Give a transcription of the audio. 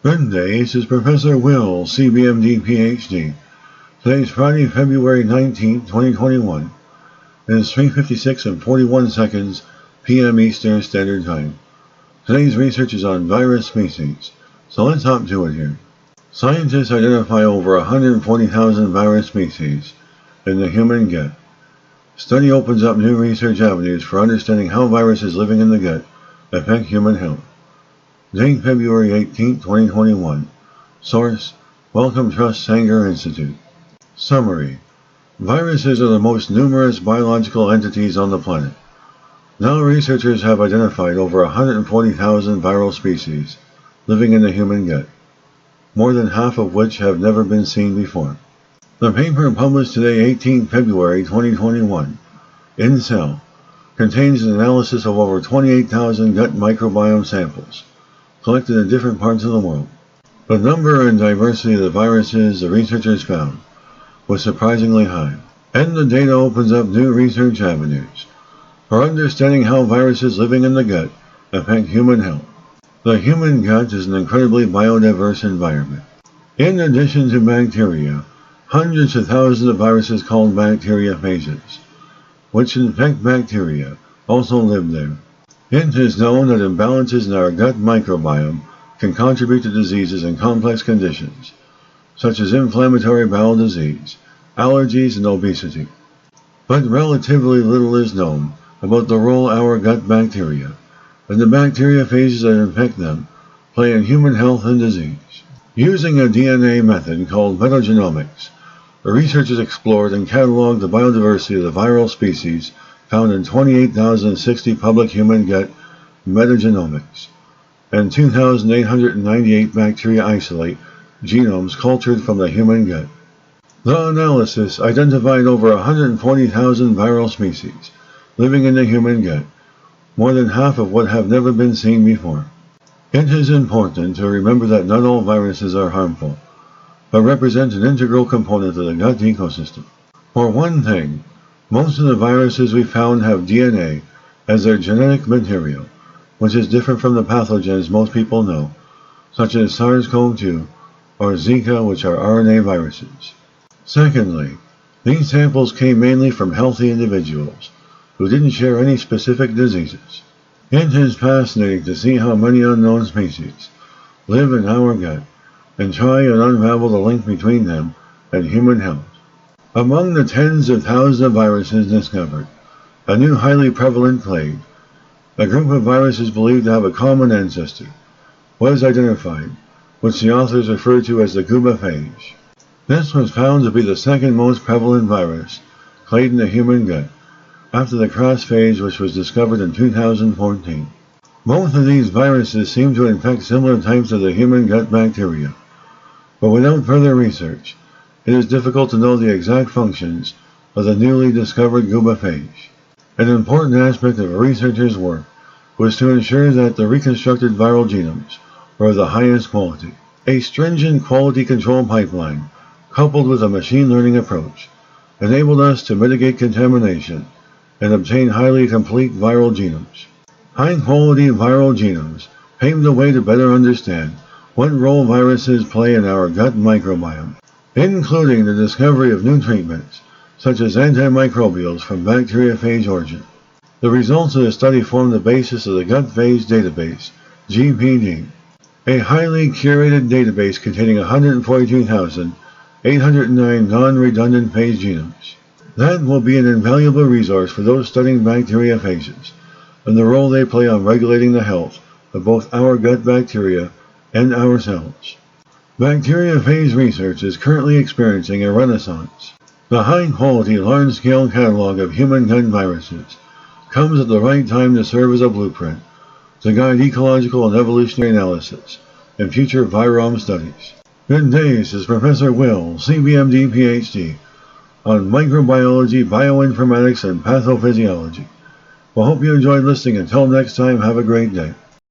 Good day, this is Professor Will, CBMD, PhD. Today is Friday, February 19, 2021. It is 3:56 and 41 seconds p.m. Eastern Standard Time. Today's research is on virus species, so let's hop to it here. Scientists identify over 140,000 virus species in the human gut. Study opens up new research avenues for understanding how viruses living in the gut affect human health. Date February 18, 2021. Source: Wellcome Trust Sanger Institute. Summary: viruses are the most numerous biological entities on the planet. Now researchers have identified over 140,000 viral species living in the human gut, more than half of which have never been seen before. The paper published today, 18 February 2021, in Cell, contains an analysis of over 28,000 gut microbiome samples collected in different parts of the world. The number and diversity of the viruses the researchers found was surprisingly high, and the data opens up new research avenues for understanding how viruses living in the gut affect human health. The human gut is an incredibly biodiverse environment. In addition to bacteria, hundreds of thousands of viruses called bacteriophages, which infect bacteria, also live there. It is known that imbalances in our gut microbiome can contribute to diseases and complex conditions, such as inflammatory bowel disease, allergies, and obesity. But relatively little is known about the role our gut bacteria and the bacteriophages that infect them play in human health and disease. Using a DNA method called metagenomics, the researchers explored and cataloged the biodiversity of the viral species found in 28,060 public human gut metagenomics and 2,898 bacteria isolate genomes cultured from the human gut. The analysis identified over 140,000 viral species living in the human gut, more than half of what have never been seen before. It is important to remember that not all viruses are harmful, but represent an integral component of the gut ecosystem. For one thing, most of the viruses we found have DNA as their genetic material, which is different from the pathogens most people know, such as SARS-CoV-2 or Zika, which are RNA viruses. Secondly, these samples came mainly from healthy individuals who didn't share any specific diseases. It is fascinating to see how many unknown species live in our gut and try and unravel the link between them and human health. Among the tens of thousands of viruses discovered, a new highly prevalent plague, a group of viruses believed to have a common ancestor, was identified, which the authors referred to as the gubaphage. This was found to be the second most prevalent virus clade in the human gut, after the crossphage, which was discovered in 2014. Both of these viruses seem to infect similar types of the human gut bacteria, but without further research, it is difficult to know the exact functions of the newly discovered gubaphage. An important aspect of researchers' work was to ensure that the reconstructed viral genomes were of the highest quality. A stringent quality control pipeline, coupled with a machine learning approach, enabled us to mitigate contamination and obtain highly complete viral genomes. High-quality viral genomes paved the way to better understand what role viruses play in our gut microbiome, including the discovery of new treatments, such as antimicrobials from bacteriophage origin. The results of the study form the basis of the Gut Phage Database, GPD, a highly curated database containing 142,809 non-redundant phage genomes. That will be an invaluable resource for those studying bacteriophages and the role they play on regulating the health of both our gut bacteria and our cells. Bacteriophage research is currently experiencing a renaissance. The high-quality, large-scale catalog of human gut viruses comes at the right time to serve as a blueprint to guide ecological and evolutionary analysis in future virome studies. Good day, this is Professor Will, CBMD, PhD, on microbiology, bioinformatics, and pathophysiology. Well, hope you enjoyed listening. Until next time, have a great day.